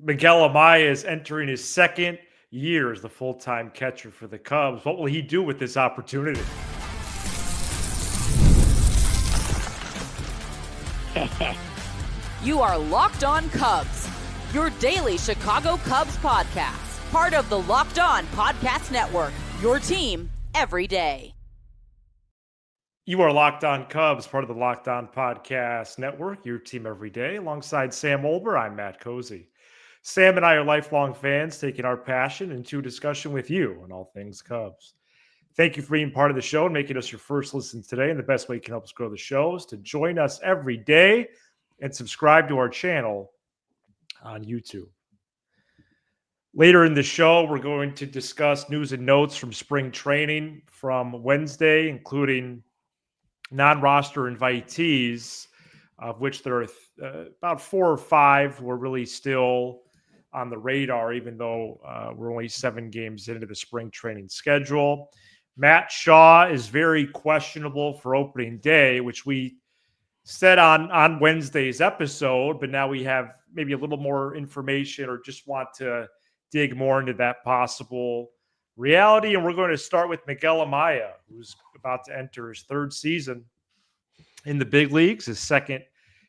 Miguel Amaya is entering his second year as the full-time catcher for the Cubs. What will he do with this opportunity? You are Locked On Cubs, your daily Chicago Cubs podcast, part of the Locked On Podcast Network, your team every day. You are Locked On Cubs, part of the Locked On Podcast Network, your team every day. Alongside Sam Olber, I'm Matt Cozy. Sam and I are lifelong fans, taking our passion into discussion with you on all things Cubs. Thank you for being part of the show and making us your first listen today. And the best way you can help us grow the show is to join us every day and subscribe to our channel on YouTube. Later in the show, we're going to discuss news and notes from spring training from Wednesday, including non-roster invitees, of which there are about 4 or 5 who are really still on the radar, even though we're only 7 games into the spring training schedule. Matt Shaw is very questionable for opening day, which we said on Wednesday's episode, but now we have maybe a little more information or just want to dig more into that possible reality. And we're going to start with Miguel Amaya, who's about to enter his 3rd season in the big leagues, his 2nd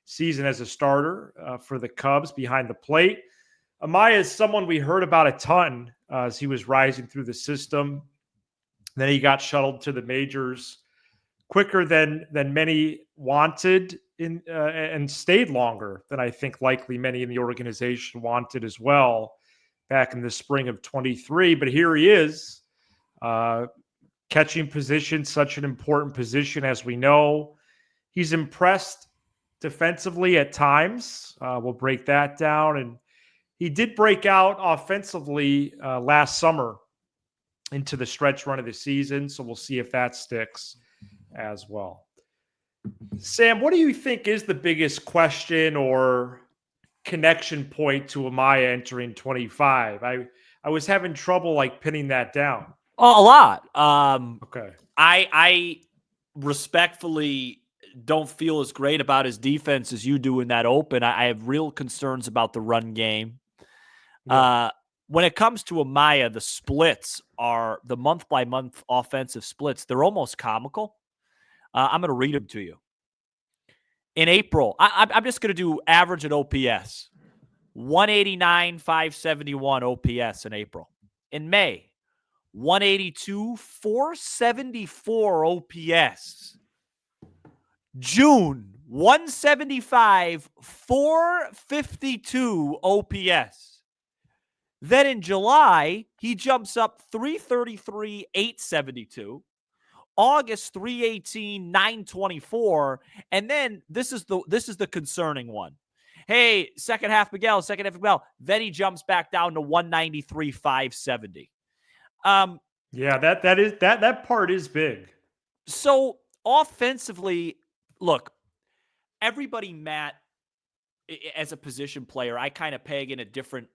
season as a starter for the Cubs behind the plate. Amaya is someone we heard about a ton as he was rising through the system. Then he got shuttled to the majors quicker than many wanted and stayed longer than I think likely many in the organization wanted as well back in the spring of 23. But here he is, catching position, such an important position as we know. He's impressed defensively at times. We'll break that down. And he did break out offensively last summer into the stretch run of the season. So we'll see if that sticks as well. Sam, what do you think is the biggest question or connection point to Amaya entering 25? I was having trouble pinning that down. Oh, a lot. Okay. I respectfully don't feel as great about his defense as you do in that open. I have real concerns about the run game. Yeah. When it comes to Amaya, the splits are the month-by-month offensive splits. They're almost comical. I'm going to read them to you. In April, I'm just going to do average at OPS. 189, 571 OPS in April. In May, 182, 474 OPS. June, 175, 452 OPS. Then in July, he jumps up 333, 872. August, 318, 924. And then this is the concerning one. Hey, second half Miguel. Then he jumps back down to 193, 570. Yeah, that part is big. So offensively, look, everybody, Matt, as a position player, I kind of peg in a different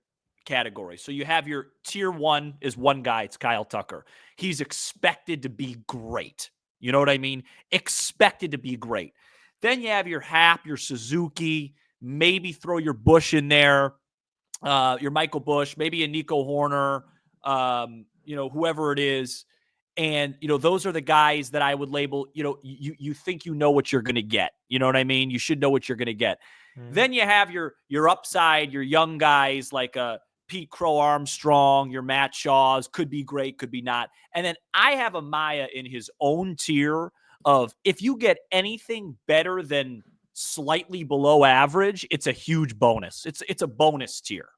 category. So you have your tier 1 is one guy. It's Kyle Tucker. He's expected to be great. You know what I mean? Expected to be great. Then you have your Happ, your Suzuki, maybe throw your Bush in there, your Michael Bush, maybe a Nico Hoerner, whoever it is. And, those are the guys that I would label, you think you know what you're going to get. You know what I mean? You should know what you're going to get. Mm-hmm. Then you have your upside, your young guys like Pete Crow Armstrong, your Matt Shaws, could be great, could be not. And then I have Amaya in his own tier of if you get anything better than slightly below average, it's a huge bonus. It's a bonus tier.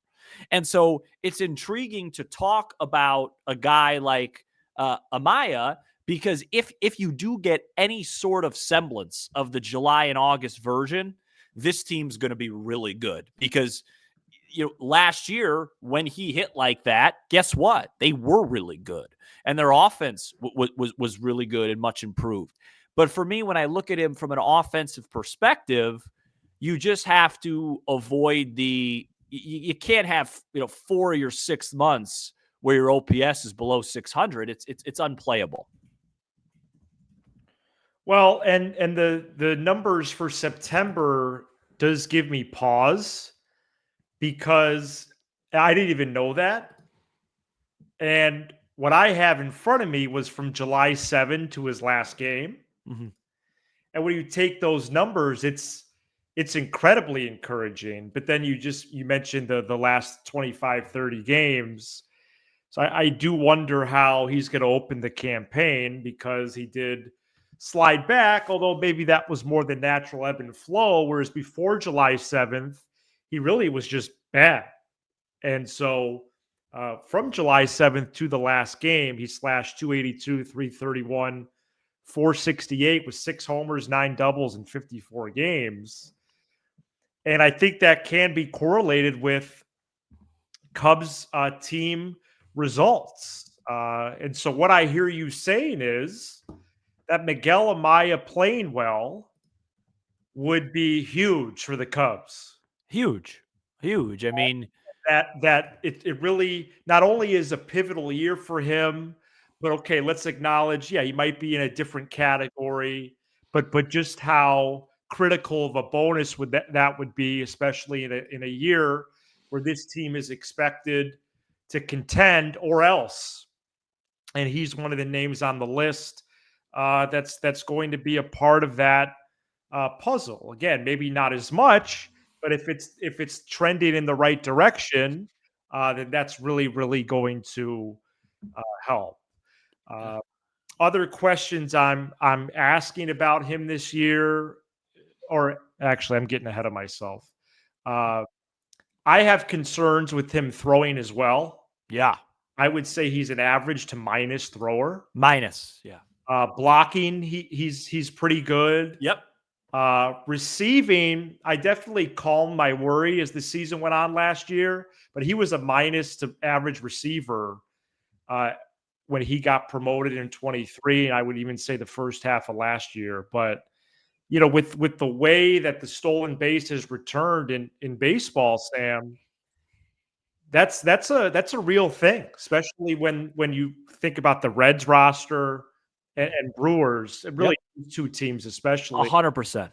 And so it's intriguing to talk about a guy like Amaya, because if you do get any sort of semblance of the July and August version, this team's going to be really good. Because last year when he hit like that, guess what? They were really good, and their offense was really good and much improved. But for me, when I look at him from an offensive perspective, you just have to avoid you can't have 4 of your 6 months where your OPS is below 600. It's unplayable. Well, and the numbers for September does give me pause, because I didn't even know that. And what I have in front of me was from July 7 to his last game. Mhm. And when you take those numbers, it's incredibly encouraging. But then you mentioned the last 25, 30 games. So I do wonder how he's going to open the campaign because he did slide back, although maybe that was more the natural ebb and flow. Whereas before July 7th, he really was just bad. And so from July 7th to the last game, he slashed 282, 331, 468 with 6 homers, 9 doubles in 54 games. And I think that can be correlated with Cubs team results. And so what I hear you saying is that Miguel Amaya playing well would be huge for the Cubs. Huge. Huge. I mean, That it really not only is a pivotal year for him, but okay, let's acknowledge, yeah, he might be in a different category, but just how critical of a bonus would that would be, especially in a year where this team is expected to contend or else. And he's one of the names on the list that's going to be a part of that puzzle. Again, maybe not as much, but if it's trending in the right direction, then that's really going to help. Uh, Other questions I'm asking about him this year, or actually, I'm getting ahead of myself. Uh, I have concerns with him throwing as well. yeah. I would say he's an average to minus thrower. Minus. Yeah. Blocking, he's pretty good. Yep. Receiving, I definitely calmed my worry as the season went on last year, but he was a minus to average receiver uh, when he got promoted in 23, and I would even say the first half of last year. But with the way that the stolen base has returned in baseball, Sam, that's a real thing, especially when you think about the Reds roster and Brewers, and Yep. really two teams especially. 100%.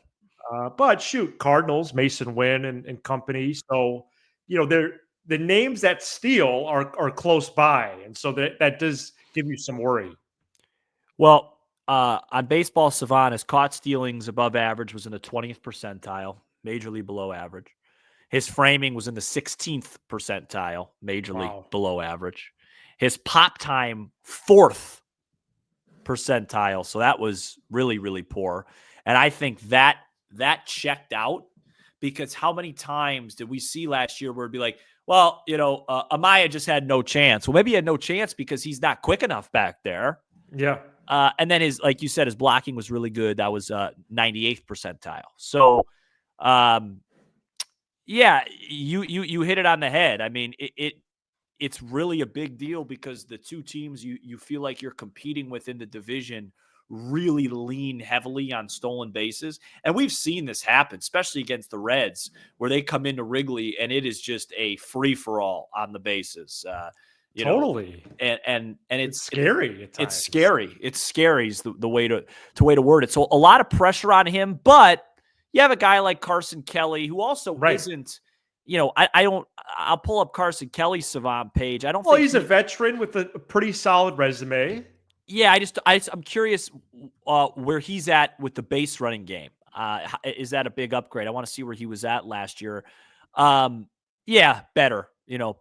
But shoot, Cardinals, Mason Wynn and company. So, they're the names that steal are close by. And so that does give you some worry. Well, on Baseball Savant, his caught stealings above average was in the 20th percentile, majorly below average. His framing was in the 16th percentile, majorly Wow. below average. His pop time, 4th percentile. So that was really, really poor. And I think that checked out, because how many times did we see last year where it'd be like, well, Amaya just had no chance. Well, maybe he had no chance because he's not quick enough back there. Yeah. And then like you said, his blocking was really good. That was 98th percentile. So, yeah, you hit it on the head. I mean, it's really a big deal because the two teams you feel like you're competing with in the division really lean heavily on stolen bases. And we've seen this happen, especially against the Reds, where they come into Wrigley and it is just a free-for-all on the bases. Totally. And It's scary at times. it's scary. It's scary is the way to word it. So a lot of pressure on him, but you have a guy like Carson Kelly who also Right. isn't, I'll pull up Carson Kelly's Savant page. I don't Well, think he's a veteran with a pretty solid resume. yeah, I'm curious where he's at with the base running game. Is that a big upgrade? I want to see where he was at last year. Yeah, better,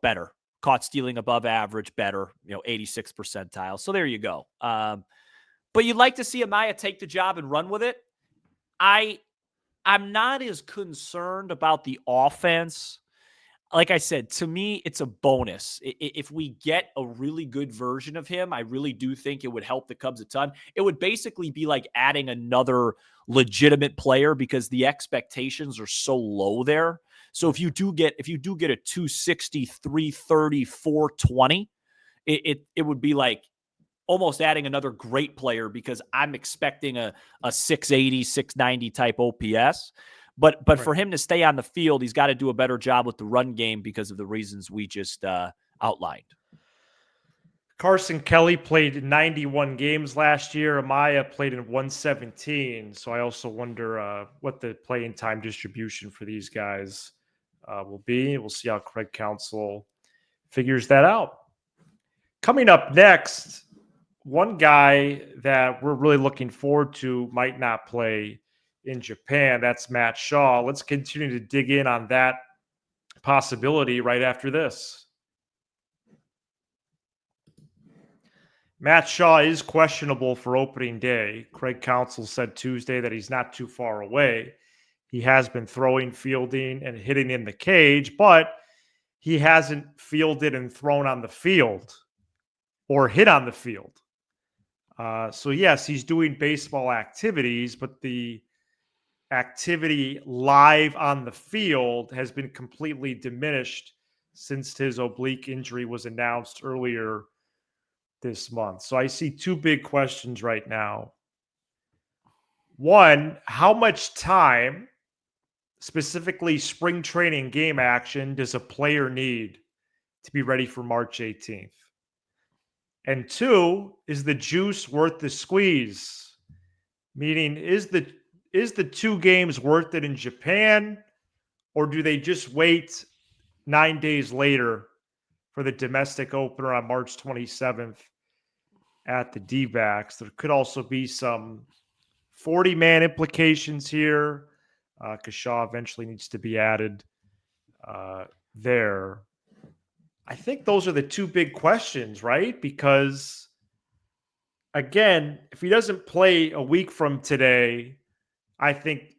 better. Caught stealing above average, better, 86th percentile. So there you go. But you'd like to see Amaya take the job and run with it. I'm not as concerned about the offense. Like I said, to me, it's a bonus. If we get a really good version of him, I really do think it would help the Cubs a ton. It would basically be like adding another legitimate player because the expectations are so low there. So if you do get a 260, 330, 420, it would be like almost adding another great player because I'm expecting a 680, 690 type OPS. But Right. for him to stay on the field, he's got to do a better job with the run game because of the reasons we just outlined. Carson Kelly played 91 games last year. Amaya played in 117. So I also wonder what the playing time distribution for these guys will be. We'll see how Craig Counsell figures that out. Coming up next, one guy that we're really looking forward to might not play in Japan. That's Matt Shaw. Let's continue to dig in on that possibility right after this. Matt Shaw is questionable for opening day. Craig Counsell said Tuesday that he's not too far away. He has been throwing, fielding, and hitting in the cage, but he hasn't fielded and thrown on the field or hit on the field. So, yes, he's doing baseball activities, but the activity live on the field has been completely diminished since his oblique injury was announced earlier this month. So I see two big questions right now. One, how much time, specifically spring training game action, does a player need to be ready for March 18th? And two, is the juice worth the squeeze? Meaning, is the 2 games worth it in Japan, or do they just wait 9 days later for the domestic opener on March 27th at the D-backs? There could also be some 40-man implications here because Shaw eventually needs to be added there. I think those are the two big questions, right? Because, again, if he doesn't play a week from today, I think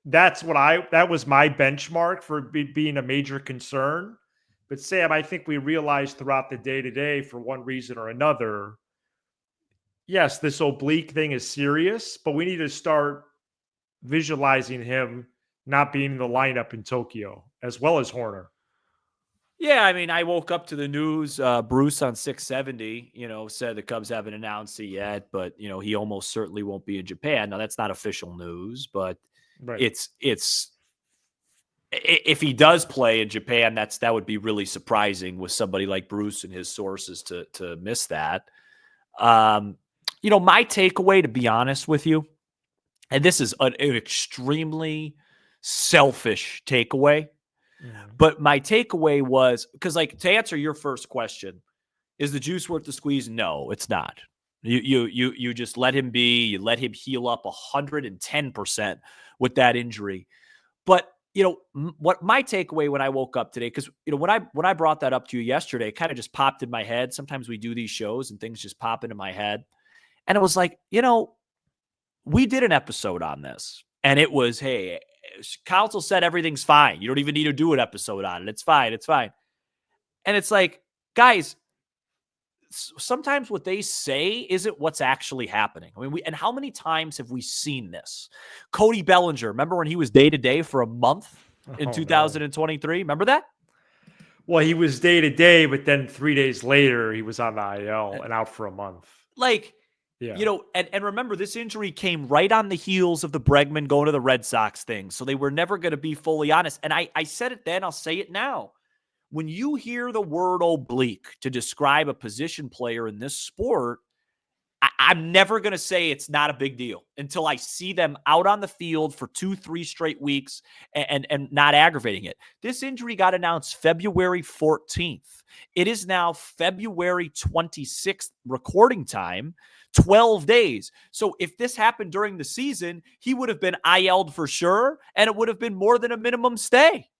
that was my benchmark for being a major concern. But Sam, I think we realized throughout the day today, for one reason or another, yes, this oblique thing is serious, but we need to start visualizing him not being in the lineup in Tokyo, as well as Hoerner. Yeah, I mean, I woke up to the news. Bruce on 670, said the Cubs haven't announced it yet, but he almost certainly won't be in Japan. Now that's not official news, but Right. it's if he does play in Japan, that would be really surprising with somebody like Bruce and his sources to miss that. My takeaway, to be honest with you, and this is an extremely selfish takeaway. But my takeaway was, because to answer your first question, is the juice worth the squeeze? No, it's not. You just let him be. You let him heal up 110% with that injury. But what my takeaway when I woke up today, because when I brought that up to you yesterday, it kind of just popped in my head. Sometimes we do these shows and things just pop into my head, and it was like, we did an episode on this, and it was, hey, Counsell said everything's fine. You don't even need to do an episode on it. It's fine. It's fine. And it's like, guys, sometimes what they say isn't what's actually happening. I mean, and how many times have we seen this? Cody Bellinger, remember when he was day-to-day for a month in 2023? No. Remember that? Well, he was day-to-day, but then 3 days later, he was on the IL and out for a month. Yeah. And remember, this injury came right on the heels of the Bregman going to the Red Sox thing. So they were never going to be fully honest. And I said it then, I'll say it now. When you hear the word oblique to describe a position player in this sport, I'm never going to say it's not a big deal until I see them out on the field for 2-3 straight weeks and not aggravating it. This injury got announced February 14th. It is now February 26th recording time, 12 days. So if this happened during the season, he would have been IL'd for sure, and it would have been more than a minimum stay.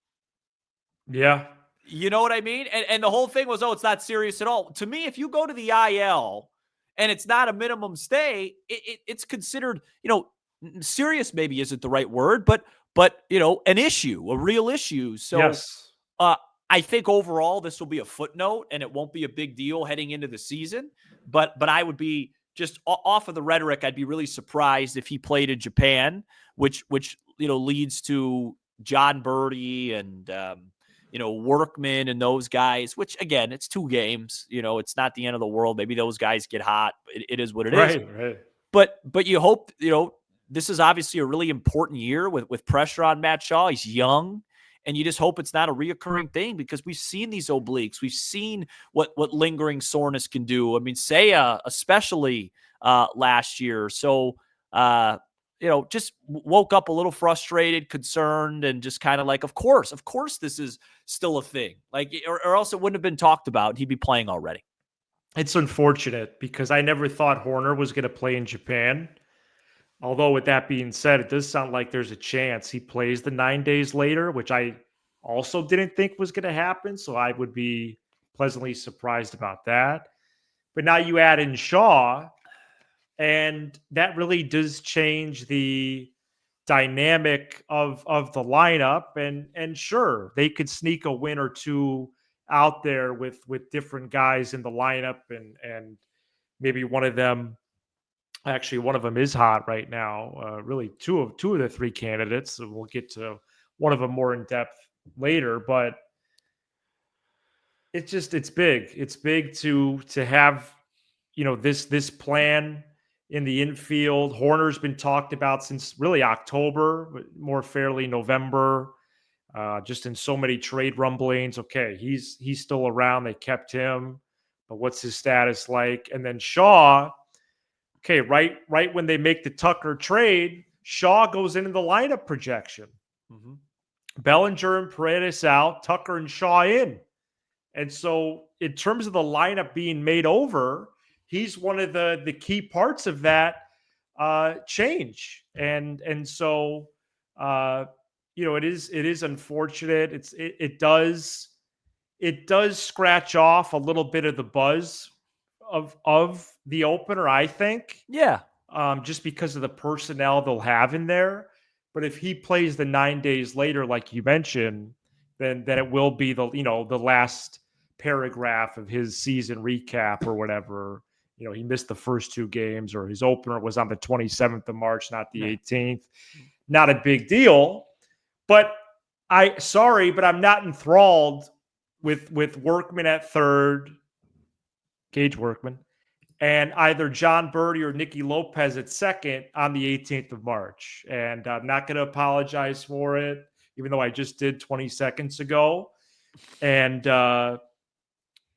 Yeah. You know what I mean? And the whole thing was, it's not serious at all. To me, if you go to the IL and it's not a minimum stay, it's considered, serious maybe isn't the right word, but an issue, a real issue. So yes. I think overall this will be a footnote and it won't be a big deal heading into the season. But I would be just off of the rhetoric, I'd be really surprised if he played in Japan, which leads to John Birdie and Workman and those guys, which again, it's 2 games, it's not the end of the world. Maybe those guys get hot. It is what it is. Right. But you hope, this is obviously a really important year with pressure on Matt Shaw. He's young, and you just hope it's not a reoccurring thing, because we've seen these obliques. We've seen what lingering soreness can do. I mean, Seiya, especially last year. So, just woke up a little frustrated, concerned, and just kind of like, of course, this is still a thing. Like, or else it wouldn't have been talked about. He'd be playing already. It's unfortunate because I never thought Hoerner was going to play in Japan. Although, with that being said, it does sound like there's a chance he plays the 9 days later, which I also didn't think was going to happen. So I would be pleasantly surprised about that. But now you add in Shaw, and that really does change the dynamic of the lineup. And sure, they could sneak a win or two out there with different guys in the lineup, and maybe one of them. Actually, one of them is hot right now. Really, two of the three candidates. So we'll get to one of them more in depth later. But it's big. It's big to have this plan in the infield. Horner's been talked about since really October, but more fairly November. Just in so many trade rumblings. Okay, he's still around. They kept him, but what's his status like? And then Shaw. Okay, right when they make the Tucker trade, Shaw goes into the lineup projection. Mm-hmm. Bellinger and Paredes out, Tucker and Shaw in. And so in terms of the lineup being made over, he's one of the key parts of that change. And so it is unfortunate. It does scratch off a little bit of the buzz of the opener, I think. Yeah. Just because of the personnel they'll have in there. But if he plays the 9 days later, like you mentioned, then it will be the last paragraph of his season recap or whatever. He missed the first two games, or his opener was on the 27th of March, not the 18th. Not a big deal. But but I'm not enthralled with Workman at third, Gage Workman, and either John Birdie or Nicky Lopez at second on the 18th of March. And I'm not going to apologize for it, even though I just did 20 seconds ago. And,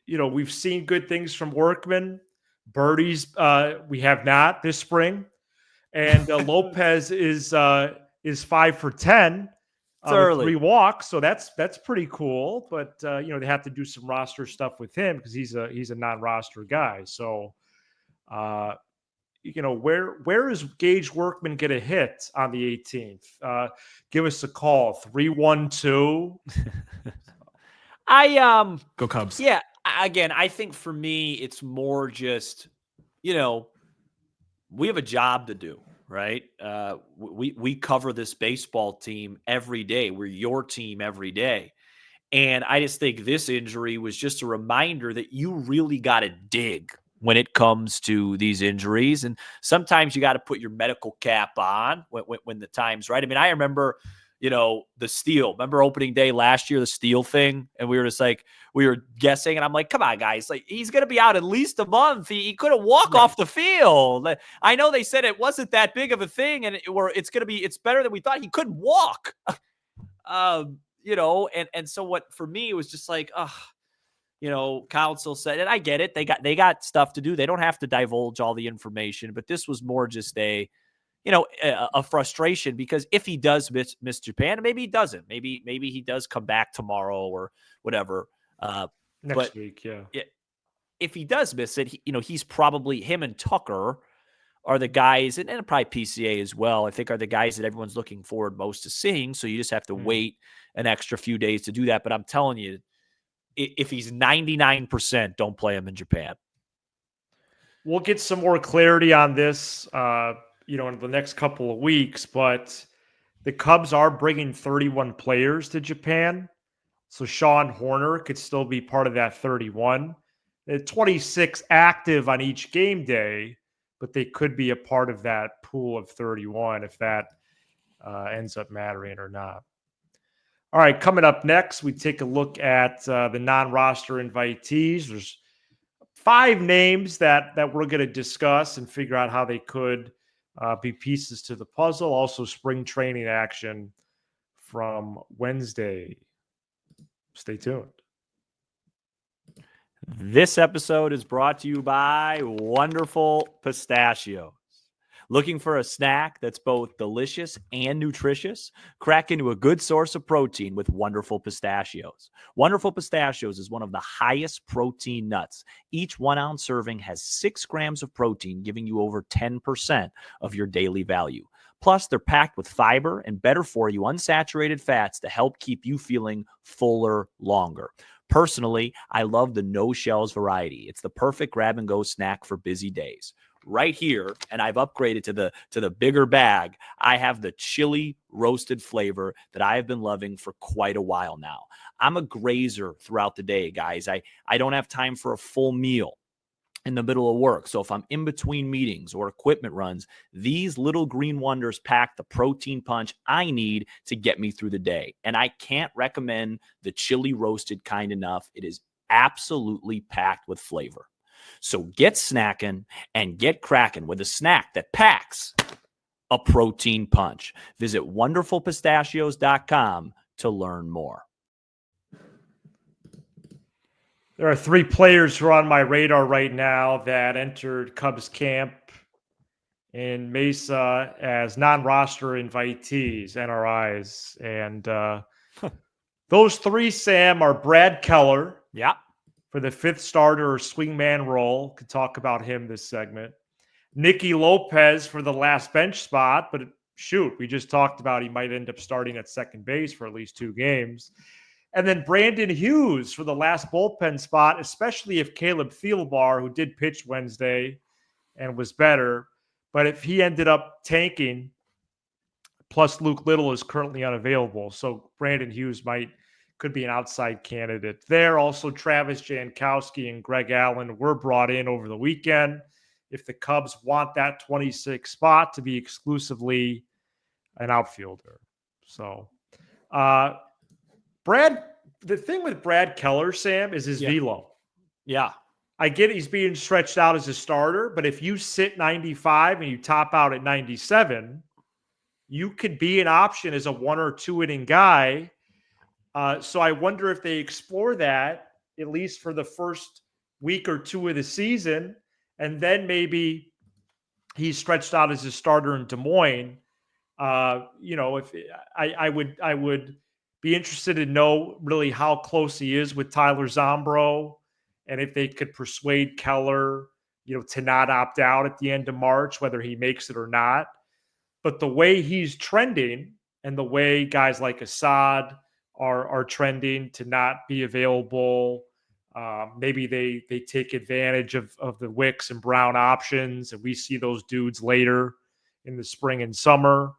we've seen good things from Workman. Birdie's, we have not this spring. And Lopez is 5 for 10. With 3 walks, so that's pretty cool. But they have to do some roster stuff with him because he's a non-roster guy. So, where is Gage Workman going to hit on the 18th? Give us a call, 312. Go Cubs. Yeah. Again, I think for me, it's more just we have a job to do. Right. We cover this baseball team every day. We're your team every day. And I just think this injury was just a reminder that you really got to dig when it comes to these injuries. And sometimes you got to put your medical cap on when the time's right. I mean, I remember, the Steele. Remember opening day last year, the Steele thing? And we were just like, we were guessing. And I'm like, come on, guys. Like, he's going to be out at least a month. He couldn't walk off the field. I know they said it wasn't that big of a thing. And it's better than we thought. He couldn't walk. And so what for me, it was just like, counsel said, and I get it. They got stuff to do. They don't have to divulge all the information, but this was more just a frustration because if he does miss Japan, maybe he doesn't. Maybe he does come back tomorrow or whatever. Next week, yeah. If he does miss it, he's probably him and Tucker are the guys, and probably PCA as well. I think are the guys that everyone's looking forward most to seeing. So you just have to wait an extra few days to do that. But I'm telling you, if he's 99%, don't play him in Japan. We'll get some more clarity on this, in the next couple of weeks, but the Cubs are bringing 31 players to Japan. So Sean Hoerner could still be part of that 31. 26 active on each game day, but they could be a part of that pool of 31 if that ends up mattering or not. All right, coming up next, we take a look at the non-roster invitees. There's 5 names that we're going to discuss and figure out how they could be pieces to the puzzle. Also, spring training action from Wednesday. Stay tuned. This episode is brought to you by Wonderful Pistachios. Looking for a snack that's both delicious and nutritious? Crack into a good source of protein with Wonderful Pistachios. Wonderful Pistachios is one of the highest protein nuts. Each 1 ounce serving has 6 grams of protein, giving you over 10% of your daily value. Plus, they're packed with fiber and better for you unsaturated fats to help keep you feeling fuller longer. Personally, I love the no shells variety. It's the perfect grab and go snack for busy days. Right here, and I've upgraded to the bigger bag. I have the chili roasted flavor that I have been loving for quite a while now. I'm a grazer throughout the day, guys. I don't have time for a full meal in the middle of work. So if I'm in between meetings or equipment runs, these little green wonders pack the protein punch I need to get me through the day. And I can't recommend the chili roasted kind enough. It is absolutely packed with flavor. So get snacking and get cracking with a snack that packs a protein punch. Visit wonderfulpistachios.com to learn more. There are 3 players who are on my radar right now that entered Cubs camp in Mesa as non-roster invitees, NRIs. And those 3, Sam, are Brad Keller. Yeah. For the 5th starter or swingman role. Could talk about him this segment. Nicky Lopez for the last bench spot, but shoot, we just talked about he might end up starting at second base for at least 2 games. And then Brandon Hughes for the last bullpen spot, especially if Caleb Thielbar, who did pitch Wednesday and was better, but if he ended up tanking, plus Luke Little is currently unavailable. So Brandon Hughes could be an outside candidate there. Also, Travis Jankowski and Greg Allen were brought in over the weekend. If the Cubs want that 26 spot to be exclusively an outfielder. So, the thing with Brad Keller, Sam, is his velo. Yeah. I get he's being stretched out as a starter, but if you sit 95 and you top out at 97, you could be an option as a 1 or 2 inning guy. So I wonder if they explore that, at least for the first week or 2 of the season, and then maybe he's stretched out as a starter in Des Moines. If I would be interested to know really how close he is with Tyler Zombro, and if they could persuade Keller, to not opt out at the end of March, whether he makes it or not. But the way he's trending and the way guys like Assad are trending to not be available. Maybe they take advantage of the Wicks and Brown options, and we see those dudes later in the spring and summer.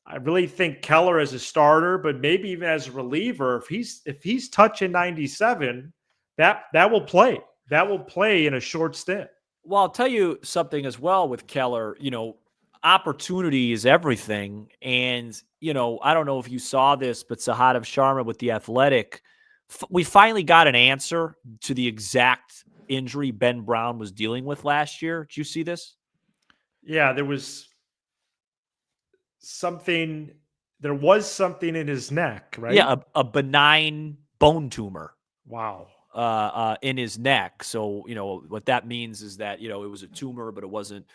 I really think Keller as a starter, but maybe even as a reliever, if he's touching 97, that will play. That will play in a short stint. Well, I'll tell you something as well with Keller. Opportunity is everything. And, I don't know if you saw this, but Sahadev Sharma with The Athletic, we finally got an answer to the exact injury Ben Brown was dealing with last year. Did you see this? Yeah, there was something in his neck, right? Yeah, a benign bone tumor. Wow. In his neck. So, what that means is that, it was a tumor, but it wasn't,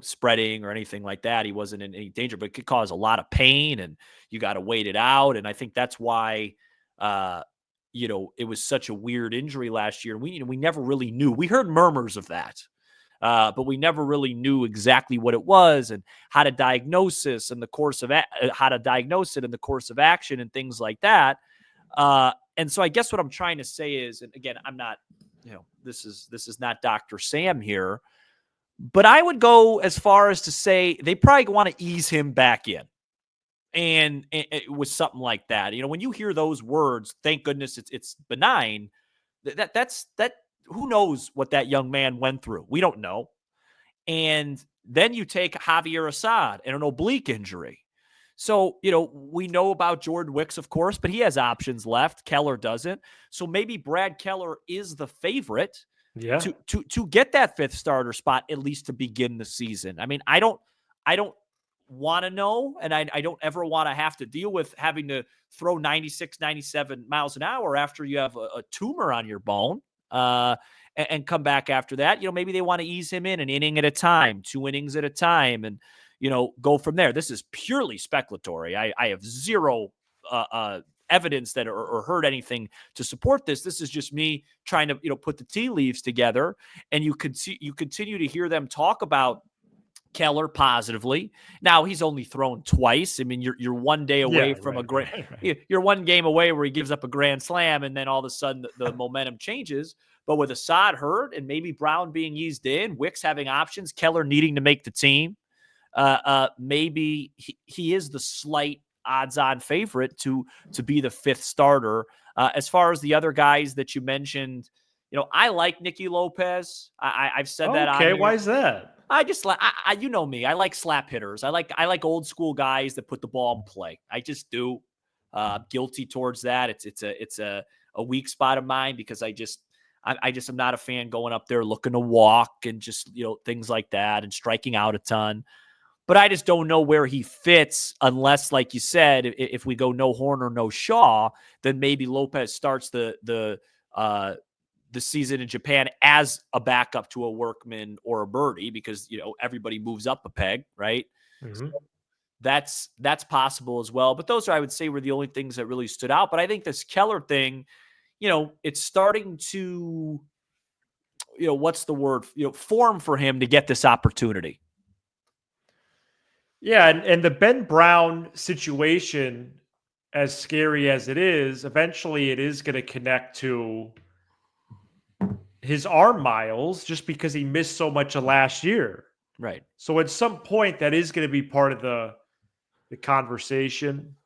spreading or anything like that. He wasn't in any danger, but it could cause a lot of pain and you got to wait it out. And I think that's why, it was such a weird injury last year. We never really knew. We heard murmurs of that, but we never really knew exactly what it was and how to diagnose it in the course of action and things like that. And so I guess what I'm trying to say is, and again, I'm not, this is not Dr. Sam here, but I would go as far as to say they probably want to ease him back in. And it was something like that. When you hear those words, thank goodness it's benign. That's who knows what that young man went through? We don't know. And then you take Javier Assad and an oblique injury. So, we know about Jordan Wicks, of course, but he has options left. Keller doesn't. So maybe Brad Keller is the favorite to get that 5th starter spot, at least to begin the season. I mean, I don't want to know, and I don't ever want to have to deal with having to throw 96, 97 miles an hour after you have a tumor on your bone. and come back after that. Maybe they want to ease him in an inning at a time, 2 innings at a time, and go from there. This is purely speculatory. I have zero evidence that or heard anything to support this. This is just me trying to put the tea leaves together, and you continue to hear them talk about Keller positively. Now he's only thrown twice. I mean, you're 1 day away from a great. Right. You're 1 game away where he gives up a grand slam, and then all of a sudden the momentum changes. But with Assad hurt and maybe Brown being eased in, Wicks having options, Keller needing to make the team, maybe he is the slight odds-on favorite to be the 5th starter. As far as the other guys that you mentioned, I like Nicky Lopez. I've said that. Okay, why is that? I just like you know me. I like slap hitters. I like old school guys that put the ball in play. I just do. Guilty towards that. It's a weak spot of mine because I just am not a fan going up there looking to walk and just things like that and striking out a ton. But I just don't know where he fits unless, like you said, if we go no Hoerner, no Shaw, then maybe Lopez starts the season in Japan as a backup to a Workman or a Birdie because, everybody moves up a peg, right? Mm-hmm. So that's possible as well. But those I would say were the only things that really stood out. But I think this Keller thing, it's starting to, what's the word, form for him to get this opportunity. Yeah, and the Ben Brown situation, as scary as it is, eventually it is going to connect to his arm miles just because he missed so much of last year. Right. So at some point that is going to be part of the conversation.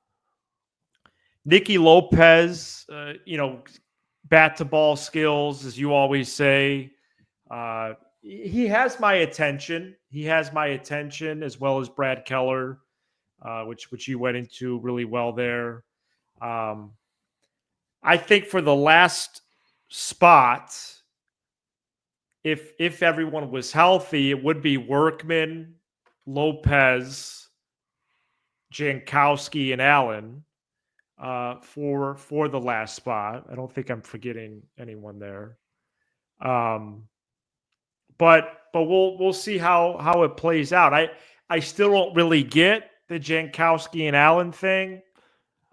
Nicky Lopez, bat to ball skills, as you always say. He has my attention. He has my attention as well as Brad Keller, which you went into really well there. I think for the last spot, if everyone was healthy, it would be Workman, Lopez, Jankowski, and Allen for the last spot. I don't think I'm forgetting anyone there. But we'll see how it plays out. I still don't really get the Jankowski and Allen thing.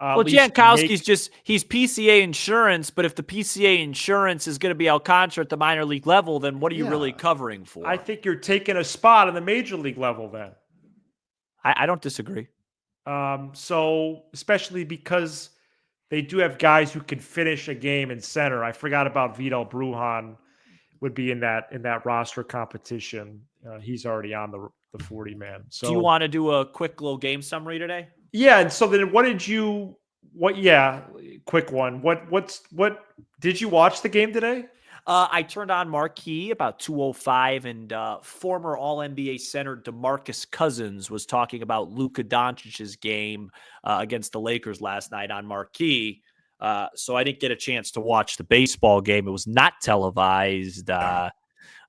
Well, Jankowski's he's PCA insurance, but if the PCA insurance is going to be Alcantara at the minor league level, then what are you really covering for? I think you're taking a spot on the major league level then. I don't disagree. So especially because they do have guys who can finish a game in center. I forgot about Vidal Brujan would be in that roster competition. He's already on the 40-man. So do you want to do a quick little game summary today? Yeah, and so then quick one. What did you watch the game today? I turned on Marquee about 2:05, and former All-NBA center DeMarcus Cousins was talking about Luka Doncic's game against the Lakers last night on Marquee. So I didn't get a chance to watch the baseball game. It was not televised.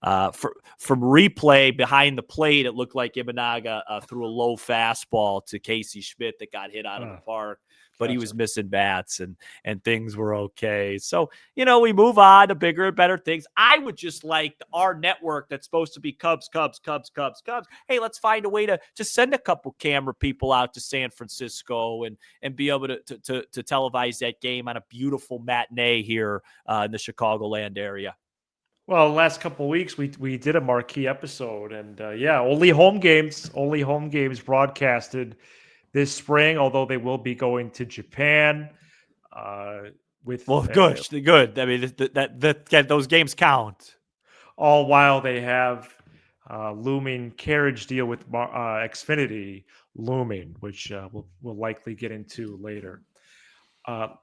From replay behind the plate, it looked like Imanaga threw a low fastball to Casey Schmidt that got hit out of the park, but he was missing bats and things were okay. So, we move on to bigger and better things. I would just like our network that's supposed to be Cubs. Hey, let's find a way to just send a couple camera people out to San Francisco and be able to televise that game on a beautiful matinee here in the Chicagoland area. Well, the last couple of weeks we did a Marquee episode, and only home games broadcasted this spring. Although they will be going to Japan. Good. I mean, that those games count. All while they have looming carriage deal with Xfinity looming, which we'll likely get into later.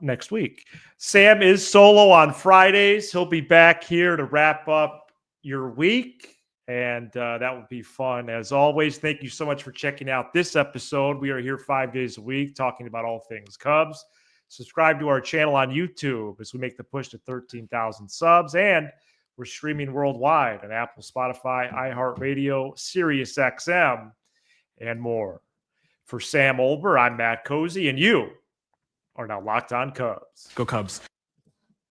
Next week. Sam is solo on Fridays. He'll be back here to wrap up your week, and that will be fun. As always, thank you so much for checking out this episode. We are here 5 days a week talking about all things Cubs. Subscribe to our channel on YouTube as we make the push to 13,000 subs, and we're streaming worldwide on Apple, Spotify, iHeartRadio, SiriusXM, and more. For Sam Olber, I'm Matt Cozy, and you are now Locked On Cubs. Go Cubs.